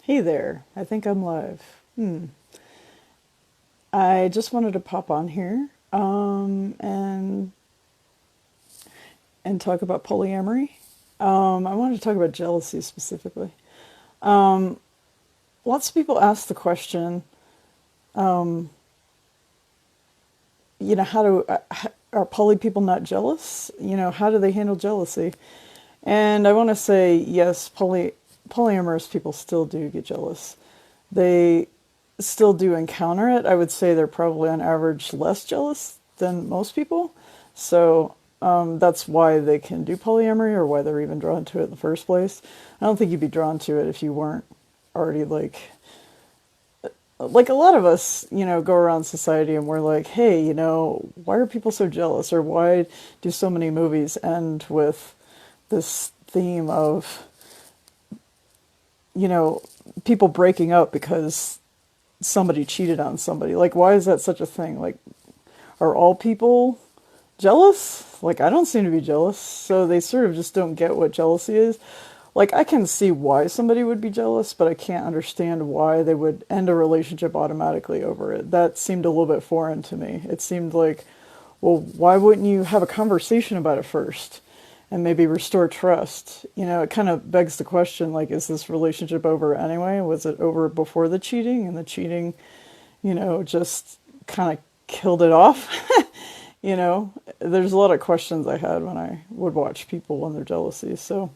Hey there, I think I'm live. I just wanted to pop on here and talk about polyamory. I wanted to talk about jealousy specifically. Lots of people ask the question, how are poly people not jealous? How do they handle jealousy? And I want to say yes, polyamorous people still do get jealous. They still do encounter it. I would say they're probably on average less jealous than most people. So that's why they can do polyamory, or why they're even drawn to it in the first place. I don't think you'd be drawn to it if you weren't already like a lot of us, go around society and we're like, hey, why are people so jealous? Or why do so many movies end with this theme of, people breaking up because somebody cheated on somebody? Like, why is that such a thing? Like, are all people jealous? Like, I don't seem to be jealous. So they sort of just don't get what jealousy is. Like, I can see why somebody would be jealous, but I can't understand why they would end a relationship automatically over it. That seemed a little bit foreign to me. It seemed like, well, why wouldn't you have a conversation about it first and maybe restore trust? It kind of begs the question, like, is this relationship over anyway? Was it over before the cheating, and the cheating, just kind of killed it off? There's a lot of questions I had when I would watch people and their jealousy. So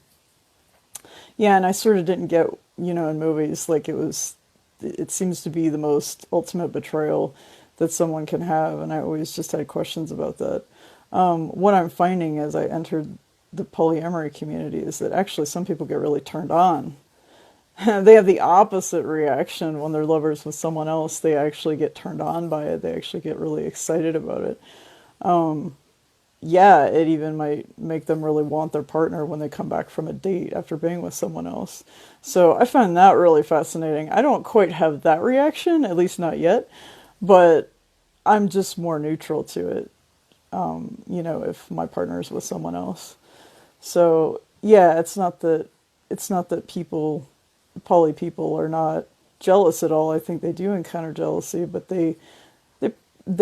yeah, and I sort of didn't get, in movies, like it seems to be the most ultimate betrayal that someone can have, and I always just had questions about that. What I'm finding as I entered the polyamory community is that actually some people get really turned on. They have the opposite reaction when they're lovers with someone else. They actually get turned on by it. They actually get really excited about it. Yeah, it even might make them really want their partner when they come back from a date after being with someone else. So I find that really fascinating. I don't quite have that reaction, at least not yet, but I'm just more neutral to it, if my partner is with someone else. So yeah, it's not that poly people are not jealous at all. I think they do encounter jealousy, but they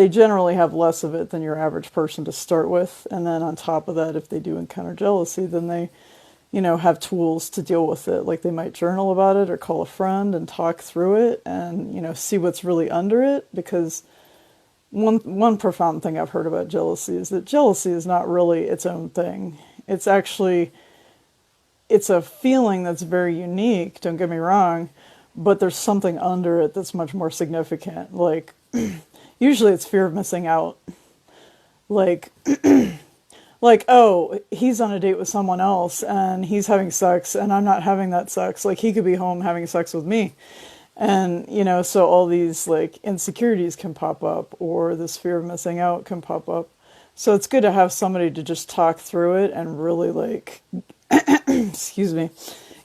generally have less of it than your average person to start with. And then on top of that, if they do encounter jealousy, then they, have tools to deal with it. Like, they might journal about it or call a friend and talk through it and, see what's really under it. Because one profound thing I've heard about jealousy is that jealousy is not really its own thing. It's a feeling that's very unique, don't get me wrong, but there's something under it that's much more significant. Like, usually it's fear of missing out. Like, oh, he's on a date with someone else and he's having sex and I'm not having that sex. Like, he could be home having sex with me. And, so all these like insecurities can pop up, or this fear of missing out can pop up. So it's good to have somebody to just talk through it and really excuse me,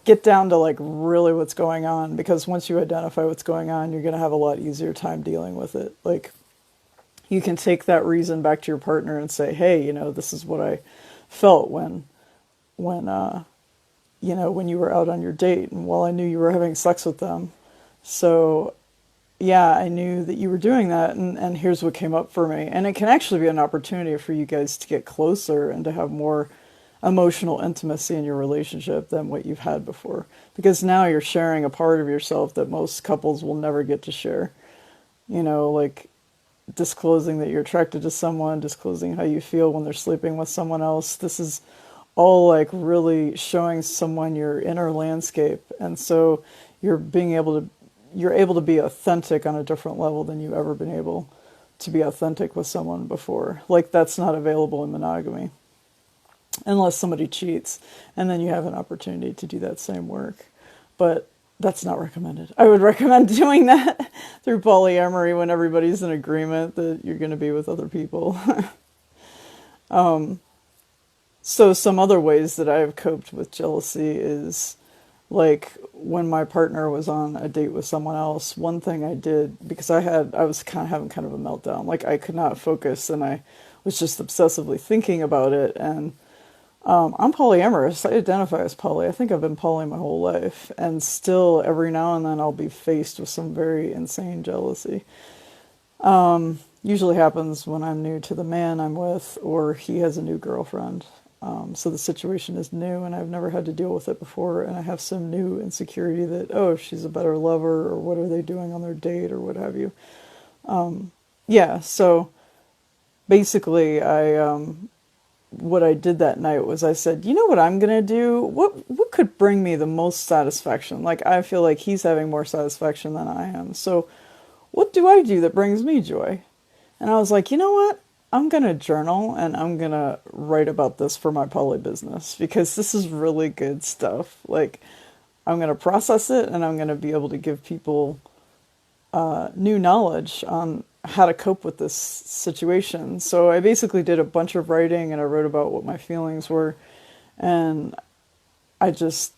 get down to like really what's going on. Because once you identify what's going on, you're going to have a lot easier time dealing with it. Like, you can take that reason back to your partner and say, hey, this is what I felt when you were out on your date, and while I knew you were having sex with them. So yeah, I knew that you were doing that, and here's what came up for me. And it can actually be an opportunity for you guys to get closer and to have more emotional intimacy in your relationship than what you've had before. Because now you're sharing a part of yourself that most couples will never get to share. Like disclosing that you're attracted to someone, disclosing how you feel when they're sleeping with someone else. This is all like really showing someone your inner landscape. And so you're able to be authentic on a different level than you've ever been able to be authentic with someone before. Like, that's not available in monogamy. Unless somebody cheats, and then you have an opportunity to do that same work. But that's not recommended. I would recommend doing that through polyamory when everybody's in agreement that you're going to be with other people. So some other ways that I've coped with jealousy is, like, when my partner was on a date with someone else, one thing I did, because I was kind of having kind of a meltdown. Like, I could not focus, and I was just obsessively thinking about it, and I'm polyamorous. I identify as poly. I think I've been poly my whole life. And still, every now and then, I'll be faced with some very insane jealousy. Usually happens when I'm new to the man I'm with, or he has a new girlfriend. So the situation is new, and I've never had to deal with it before. And I have some new insecurity that, oh, she's a better lover, or what are they doing on their date, or what have you. Yeah, so basically, what I did that night was I said, you know what I'm gonna do? What could bring me the most satisfaction? Like, I feel like he's having more satisfaction than I am. So what do I do that brings me joy? And I was like, you know what? I'm gonna journal and I'm gonna write about this for my poly business because this is really good stuff. Like, I'm gonna process it and I'm gonna be able to give people new knowledge on how to cope with this situation. So I basically did a bunch of writing and I wrote about what my feelings were, and I just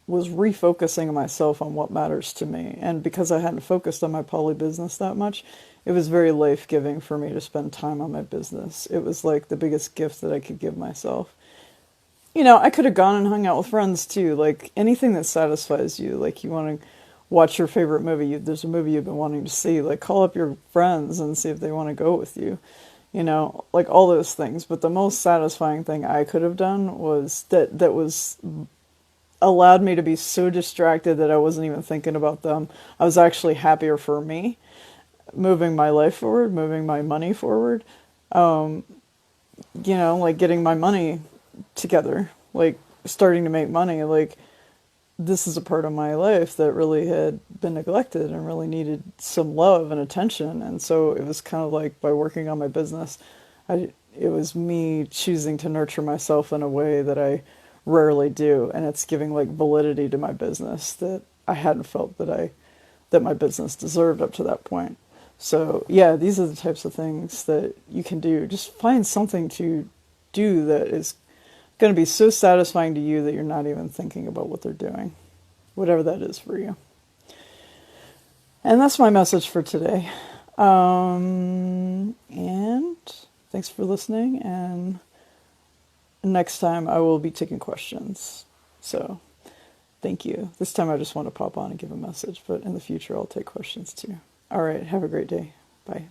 was refocusing myself on what matters to me. And because I hadn't focused on my poly business that much, it was very life-giving for me to spend time on my business. It was like the biggest gift that I could give myself. You know, I could have gone and hung out with friends too. Like, anything that satisfies you. Like, you want to watch your favorite movie. There's a movie you've been wanting to see. Like, call up your friends and see if they want to go with you. You know, like all those things. But the most satisfying thing I could have done was that was allowed me to be so distracted that I wasn't even thinking about them. I was actually happier for me, moving my life forward, moving my money forward. You know, like getting my money together, like starting to make money. Like, this is a part of my life that really had been neglected and really needed some love and attention. And so it was kind of like, by working on my business, it was me choosing to nurture myself in a way that I rarely do. And it's giving like validity to my business that I hadn't felt that my business deserved up to that point. So yeah, these are the types of things that you can do. Just find something to do that is going to be so satisfying to you that you're not even thinking about what they're doing, whatever that is for you. And that's my message for today. And thanks for listening. And next time I will be taking questions. So thank you. This time I just want to pop on and give a message, but in the future I'll take questions too. All right. Have a great day. Bye.